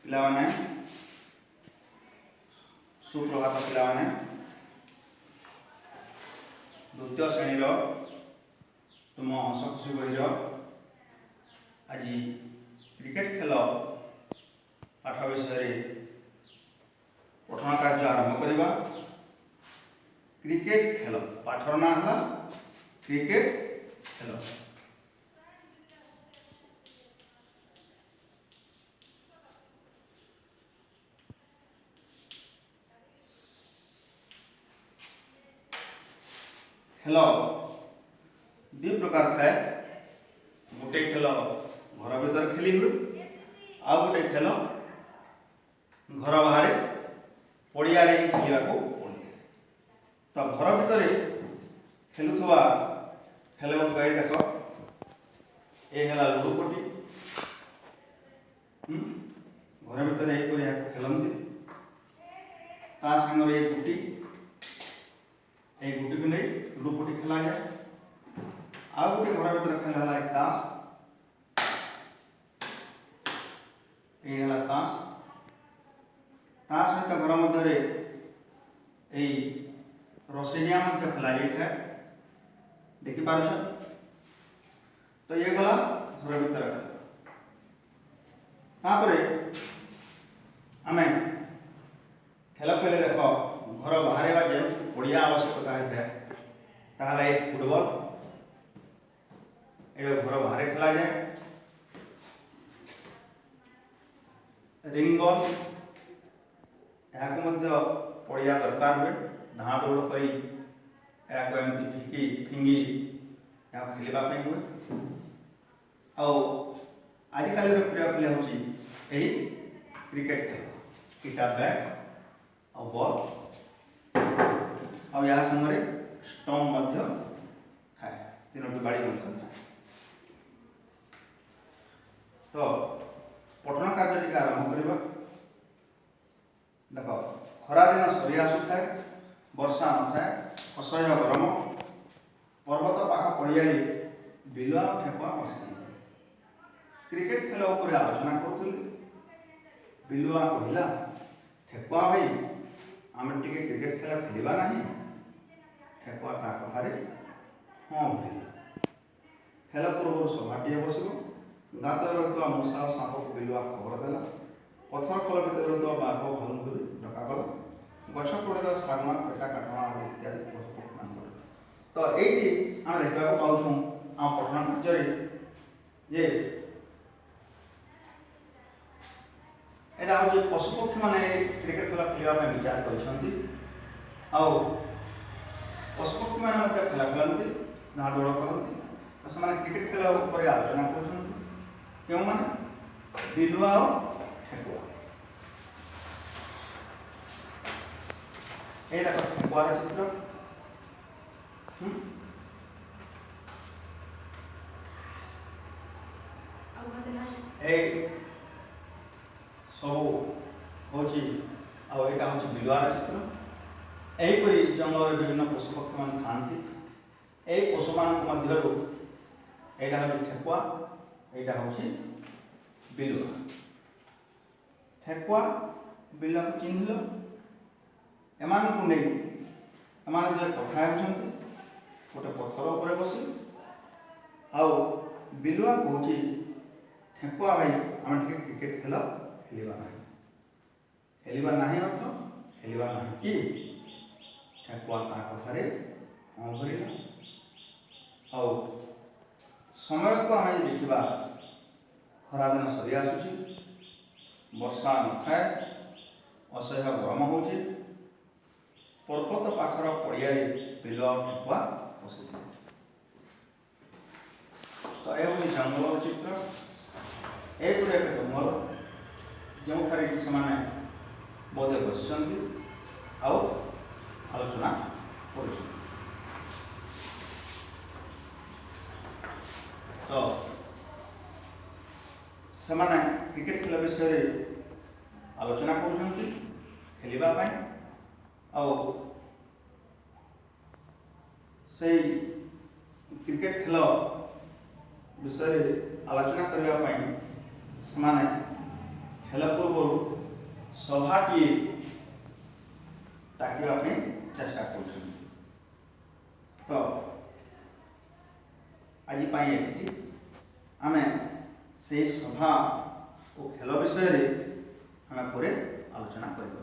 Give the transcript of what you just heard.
ପିଲାମାନେ ସୁପ୍ରଭାତ ପିଲାମାନେ ଦ୍ୱିତୀୟ ଶ୍ରେଣୀର ତୁମ ହସ ଖୁସି ବହିର ଆଜି କ୍ରିକେଟ ଖେଳ ପାଠ ବିଷୟରେ ପଠନ କାର୍ଯ୍ୟ ଆରମ୍ଭ କରିବା। କ୍ରିକେଟ ଖେଳ ପାଠର ନାଁ ହେଲା କ୍ରିକେଟ ଖେଳ। खेल दुई प्रकार थाए, गोटे खेल घर भीतर खेली हुए आ गोटे खेल घर बाहर पड़िया खेलने को पड़े। तो घर भीतर खेलुवा खेल गुड़ाक देख ये लुडु पटी घर भीतर खेलती सांगे ये गुटी गुटी को नहीं लुडु पटी खेला जाए। आ गोटे घर भीतर खेल है ताश, ये ताश ताश सहित घर मध्य रसैया खेला जाए देखिपार। तो ये गला घर भीतर आम खेल खेले देख घर बाहर जो पड़िया आवश्यकता होता है फुटबॉल ये घर बाहर खेला जाए। रिंग बॉल यहाँ पड़िया दरकार हुए धाँ दौड़ कर फिकी फिंगी यहाँ खेलवाई हुए। आजिकल प्रिय खेल हूँ क्रिकेट खेल इटा बैट और बॉल और या संगे स्टम्प थाए तीनोटी बाड़ी थाए। तो पठन कार्य आरंभ करवा। देख खरा दिन सरी आसुए वर्षा न थाए असह्य गरम पर्वत पाख पड़िया बिलुआ ठेकुआ बसी क्रिकेट खेल उपर आलोचना करुले। बिलुआ कहला ठेकुआ भाई आम टे क्रिकेट खेल खेलवा ना। ठेकुआ ता कथार हाँ भरला। खेल पूर्व सभाटे बस गात रही मूषा सांप को बिलुआ खबर देला। पथर खल भर रही बाघ भालू को डकागला गछ पड़े शागुआ पेटा काटणा इत्यादि पशुपक्षी। तो ये आम देखा पाऊँ आम पठन कार्य ये यहाँ हूँ पशुपक्षी मैंने क्रिकेट खेल खेलने विचार कर पशुपक्षी मैंने खेल खेलती ना दौड़ करती से क्रिकेट खेल उपर आलोचना कर बिलुआ और ठेकुआ। ये देख ठेकुआर चित्र सब हूँ आईटा हूँ बिलुआर चित्र। यहीपरी जंगल विभिन्न पशुपक्षी मान थाती यही पशु मान मध्य यहाँ हूँ ठेकुआ यहाँ हूँ बिलुआ। ठेकुआ बिलुआ को चिन्हिल एम जो कथा होते गोटे पथर उपर बस बिलुआ कह ठेकुआ भाई आम टे क्रिकेट खेल खेलवा ना खेलवा ना अर्थ खेलवा ना कि ठेकुआ ता कथार हाँ भरला। समय को आम देखा खरा दिन सरी आसूँ वर्षा न थाए असह्य गरम हो पर्वत पाखर पड़िया बिलुआ ठेकुआ बसी। तो यह हूँ जंगल चित्र। एक जंगल जो से बोधे बस आलोचना कर। तो सेमाने क्रिकेट खेल विषय आलोचना कर खेलवाई से क्रिकेट खेल विषय आलोचना करने ହେଲେ ପୂର୍ବରୁ ସଭାଟିଏ ଡାକିବା ପାଇଁ ଚେଷ୍ଟା କରୁଛନ୍ତି। ତ ଆଜି ପାଇଁ ଏତିକି। ଆମେ ସେହି ସଭା ଓ ଖେଳ ବିଷୟରେ ଆମେ ପରେ ଆଲୋଚନା କରିବା।